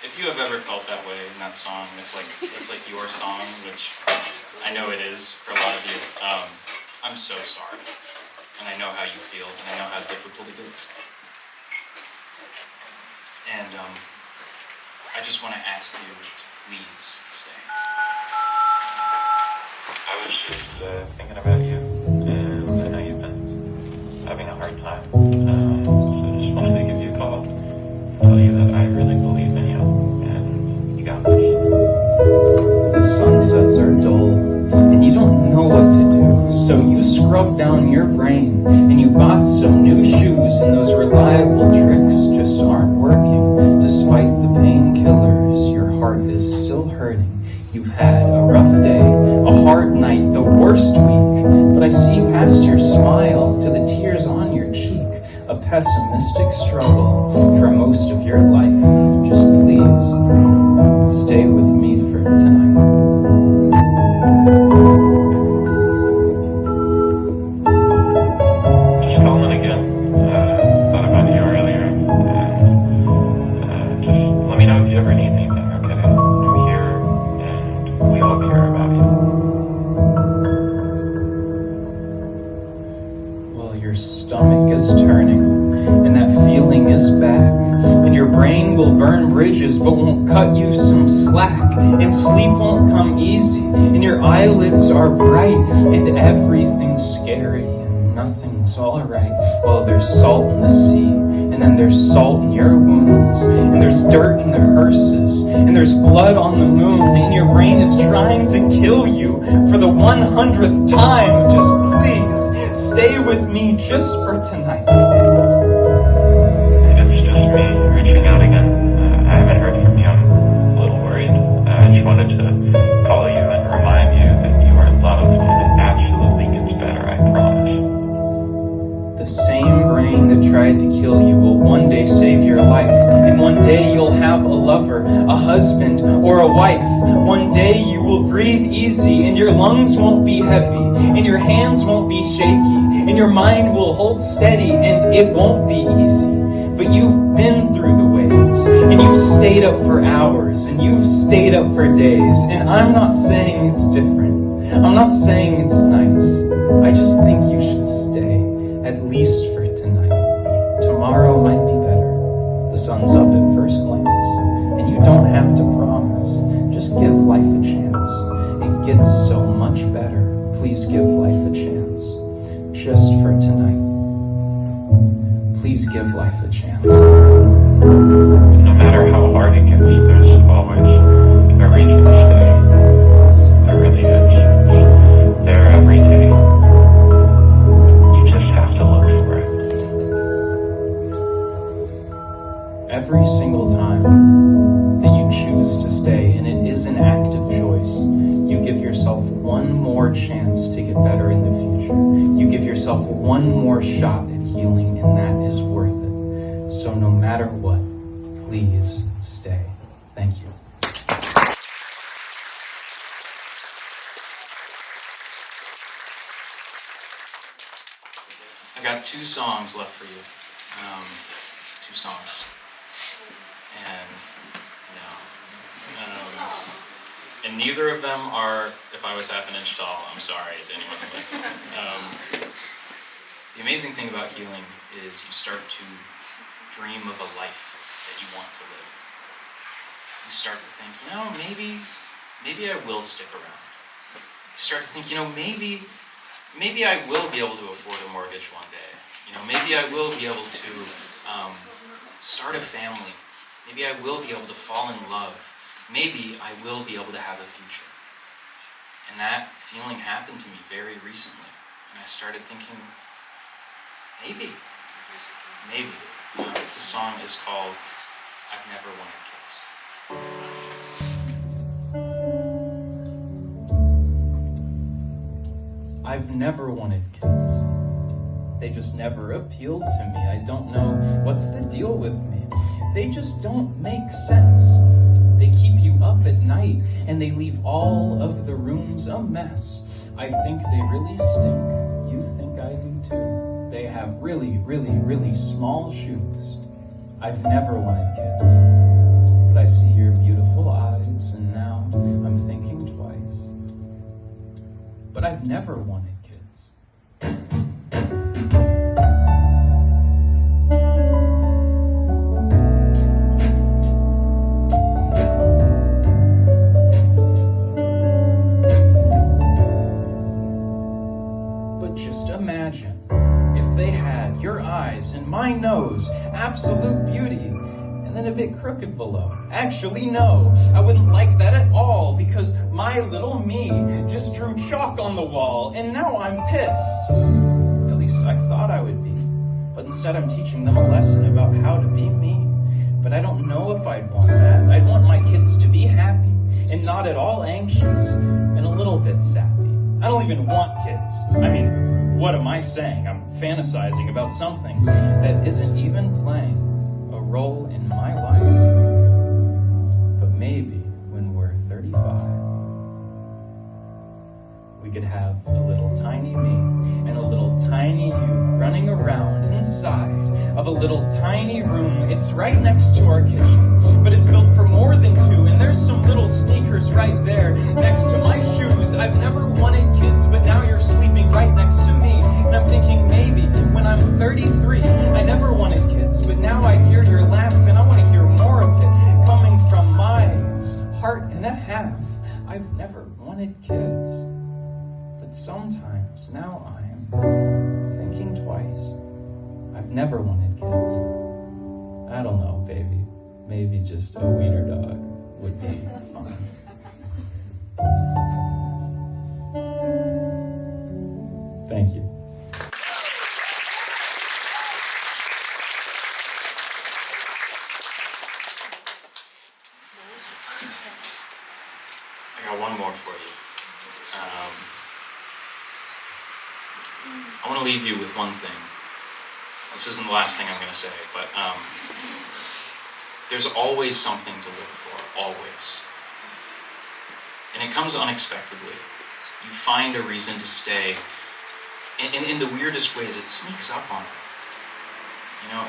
Speaker 1: If you have ever felt that way in that song, it's like your song, which I know it is for a lot of you, I'm so sorry. and I know how you feel, and I know how difficult it gets. And I just want to ask you to please stay.
Speaker 5: I was just thinking about you, and I know you've been having a hard time, so I just wanted to give you a call, tell you that I really believe in you, and you got this.
Speaker 3: The sunsets are dull, and you don't know what to do, so you scrub down your brain, and you bought some new shoes, and those reliable tricks just aren't working. Despite the painkillers, your heart is still hurting. You've had a rough day, a hard night, the worst week, but I see past your smile to the tears on your cheek, a pessimistic struggle for most of your life. Just please, stay with me for tonight.
Speaker 5: Just calling again. Thought about you earlier. Just let me know if you ever need anything, okay? I'm here, and we all care about you.
Speaker 3: Well, your stomach is turning, and that feeling is back, and your brain will burn bridges but won't cut you some slack, and sleep won't come easy, and your eyelids are bright, and everything's scary, and nothing's alright. Well, there's salt in the sea, and then there's salt in your wounds, and there's dirt in the hearses, and there's blood on the moon, and your brain is trying to kill you for the 100th time. Just please, stay with me just for tonight.
Speaker 5: It's just me reaching out again. I haven't heard from you. I'm a little worried. I just wanted to call you and remind you that you are loved, and it absolutely gets better, I promise.
Speaker 3: The same brain that tried to kill you will one day save your life, and one day you'll have a lover, a husband, or a wife. One day you will breathe easy, and your lungs won't be heavy, and your hands won't be shaky, and your mind will hold steady, and it won't be easy. But you've been through the waves, and you've stayed up for hours, and you've stayed up for days, and I'm not saying it's different. I'm not saying it's nice. I just think you should stay, at least for tonight. Tomorrow might be better. The sun's up at first glance, and you don't have to promise. Just give life a chance. It gets so much better. Please give life a chance. Just for tonight. Please give life a chance.
Speaker 5: No matter how hard it gets, there's always a reason to stay. There really is. There every day. You just have to look for it.
Speaker 3: Every single time that you choose to stay, and it is an active choice, you give yourself one more chance to get better in the future. You give yourself one more shot at healing, and that is worth it. So no matter what, please stay. Thank you.
Speaker 1: I got 2 songs left for you. 2 songs. And, and neither of them are If I Was Half an Inch Tall. I'm sorry to anyone who likes it. The amazing thing about healing is you start to dream of a life that you want to live. You start to think, maybe I will stick around. You start to think, maybe I will be able to afford a mortgage one day. Maybe I will be able to start a family. Maybe I will be able to fall in love. Maybe I will be able to have a future. And that feeling happened to me very recently. And I started thinking, maybe. The song is called I've Never Wanted Kids.
Speaker 3: I've never wanted kids. They just never appealed to me. I don't know what's the deal with me. They just don't make sense. They keep you up at night, and they leave all of the rooms a mess. I think they really stink. You think I do too. They have really, really, really small shoes. I've never wanted kids. But I see your beautiful eyes, and now I'm thinking twice. But I've never wanted kids. beauty, and then a bit crooked below. Actually, no, I wouldn't like that at all, because my little me just drew chalk on the wall, and now I'm pissed. At least I thought I would be, but instead I'm teaching them a lesson about how to be me. But I don't know if I'd want that. I'd want my kids to be happy, and not at all anxious, and a little bit sappy. I don't even want kids. I mean, what am I saying? I'm fantasizing about something that isn't even playing a role in my life. But maybe when we're 35, we could have a little tiny me and a little tiny you running around inside of a little tiny room. It's right next to our kitchen, but it's built for more than two, and there's some little sneakers right there next to my shoes. I've never wanted kids, but now you're sleeping right next to me, and I'm thinking maybe when I'm 33, I never wanted kids, but now I hear your laugh, and I want to hear more of it coming from my heart and a half. I've never wanted kids, but sometimes now I'm thinking twice. I've never wanted kids. I don't know, baby. Maybe just a wiener dog would be fun. Thank you.
Speaker 1: I got one more for you. I want to leave you with one thing. This isn't the last thing I'm going to say, but there's always something to live for, always. And it comes unexpectedly. You find a reason to stay. And in the weirdest ways, it sneaks up on you. You know,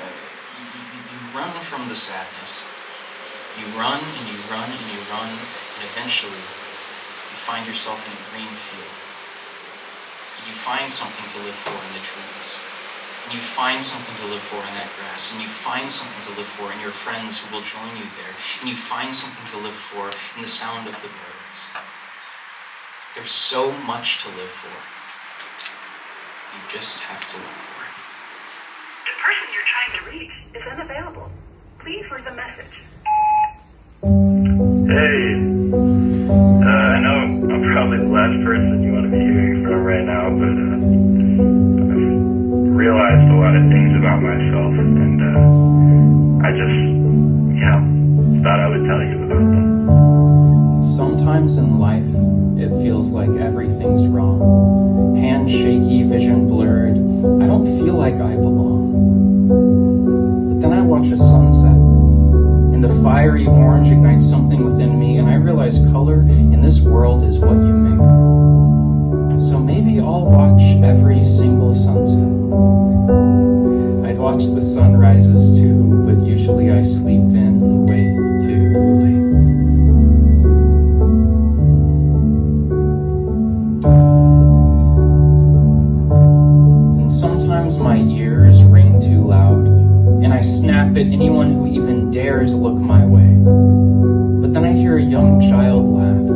Speaker 1: you run from the sadness. You run and you run and you run, and eventually you find yourself in a green field. And you find something to live for in the trees. And you find something to live for in that grass, and you find something to live for in your friends who will join you there, and you find something to live for in the sound of the birds. There's so much to live for. You just have to look for it.
Speaker 6: The person you're trying to reach is unavailable. Please leave a message.
Speaker 5: Hey, I know I'm probably the last person you want to be hearing from right now, but realized a lot of things about myself, and I just, thought I would tell you about them.
Speaker 3: Sometimes in life, it feels like everything's wrong. Hands shaky, vision blurred. I don't feel like I belong. But then I watch a sunset, and the fiery orange ignites something within me, and I realize color in this world is what you make. So maybe I'll watch every single sunset. I'd watch the sunrises too, but usually I sleep in way too late. And sometimes my ears ring too loud, and I snap at anyone who even dares look my way. But then I hear a young child laugh,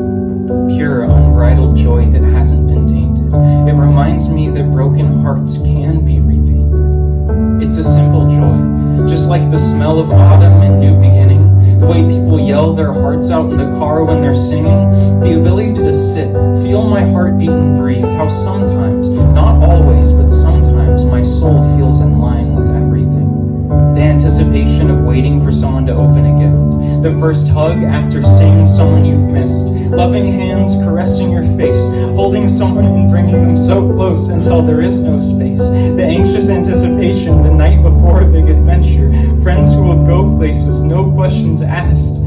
Speaker 3: pure, unbridled joy that hasn't been tainted. It reminds me that broken hearts can be repainted. It's a simple joy, just like the smell of autumn and new beginning, the way people yell their hearts out in the car when they're singing, the ability to just sit, feel my heartbeat and breathe, how sometimes, not always, but sometimes my soul feels in line with everything. The anticipation of waiting for someone to open a gift, the first hug after seeing someone you've missed, loving hands caressing your face, holding someone and bringing them so close until there is no space, the anxious anticipation the night before a big adventure, friends who will go places, no questions asked,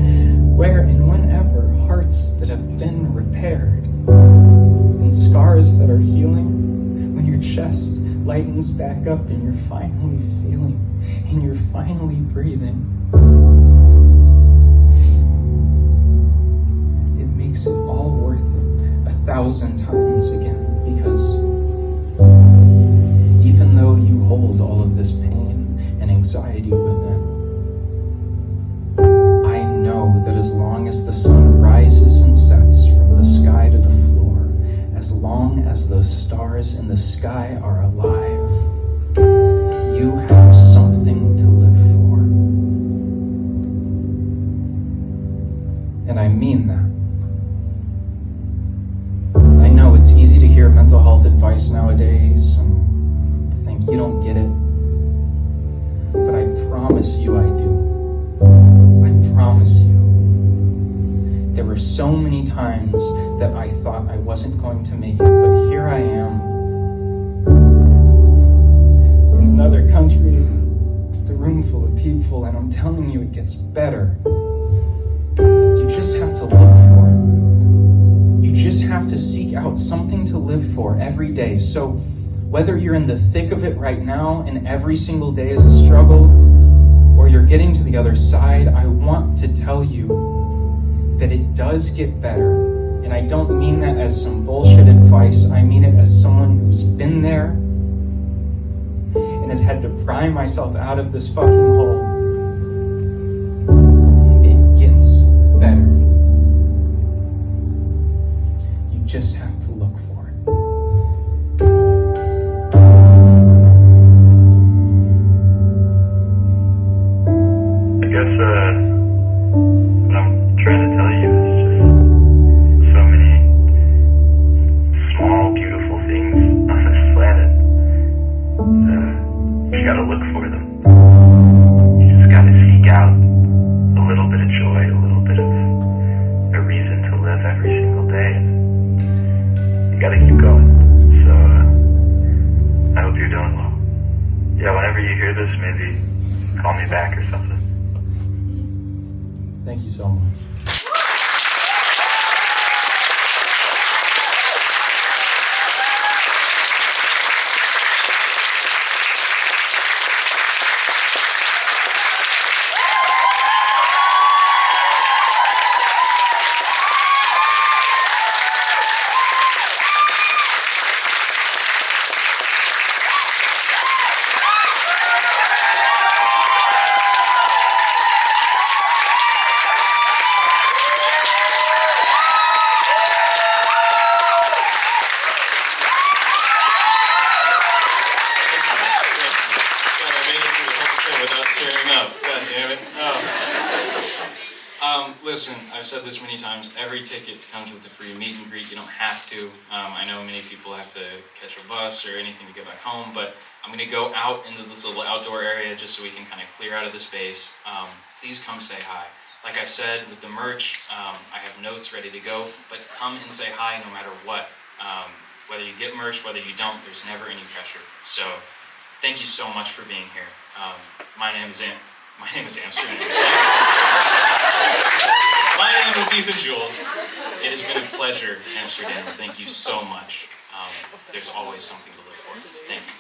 Speaker 3: where and whenever, hearts that have been repaired, and scars that are healing, when your chest lightens back up and you're finally feeling, and you're finally breathing. Makes it all worth it 1,000 times again, because even though you hold all of this pain and anxiety within, I know that as long as the sun rises and sets from the sky to the floor, as long as those stars in the sky are alive, you have something to live for. mean that. I know it's easy to hear mental health advice nowadays and think you don't get it. But I promise you I do. I promise you. There were so many times that I thought I wasn't going to make it, but here I am in another country with a room full of people, and I'm telling you it gets better. You just have to look for it. You just have to seek out something to live for every day. So whether you're in the thick of it right now and every single day is a struggle, or you're getting to the other side, I want to tell you that it does get better. And I don't mean that as some bullshit advice. I mean it as someone who's been there and has had to pry myself out of this fucking hole. It gets better. You just have to look for it.
Speaker 5: I guess, what I'm trying to tell you is just so many small, beautiful things on this planet. You gotta look for them. You just gotta seek out a little bit of joy, a little bit of a reason to live every single day. And you gotta keep going. So, I hope you're doing well. Yeah, whenever you hear this, maybe call me back or something.
Speaker 3: Thank you so much.
Speaker 1: Listen, I've said this many times, every ticket comes with a free meet and greet. You don't have to. I know many people have to catch a bus or anything to get back home, but I'm going to go out into this little outdoor area just so we can kind of clear out of the space. Please come say hi. Like I said, with the merch, I have notes ready to go, but come and say hi no matter what. Whether you get merch, whether you don't, there's never any pressure. So, thank you so much for being here. My name is Amsterdam. My name is Ethan Jewell. It has been a pleasure, Amsterdam. Thank you so much. There's always something to look for. Thank you.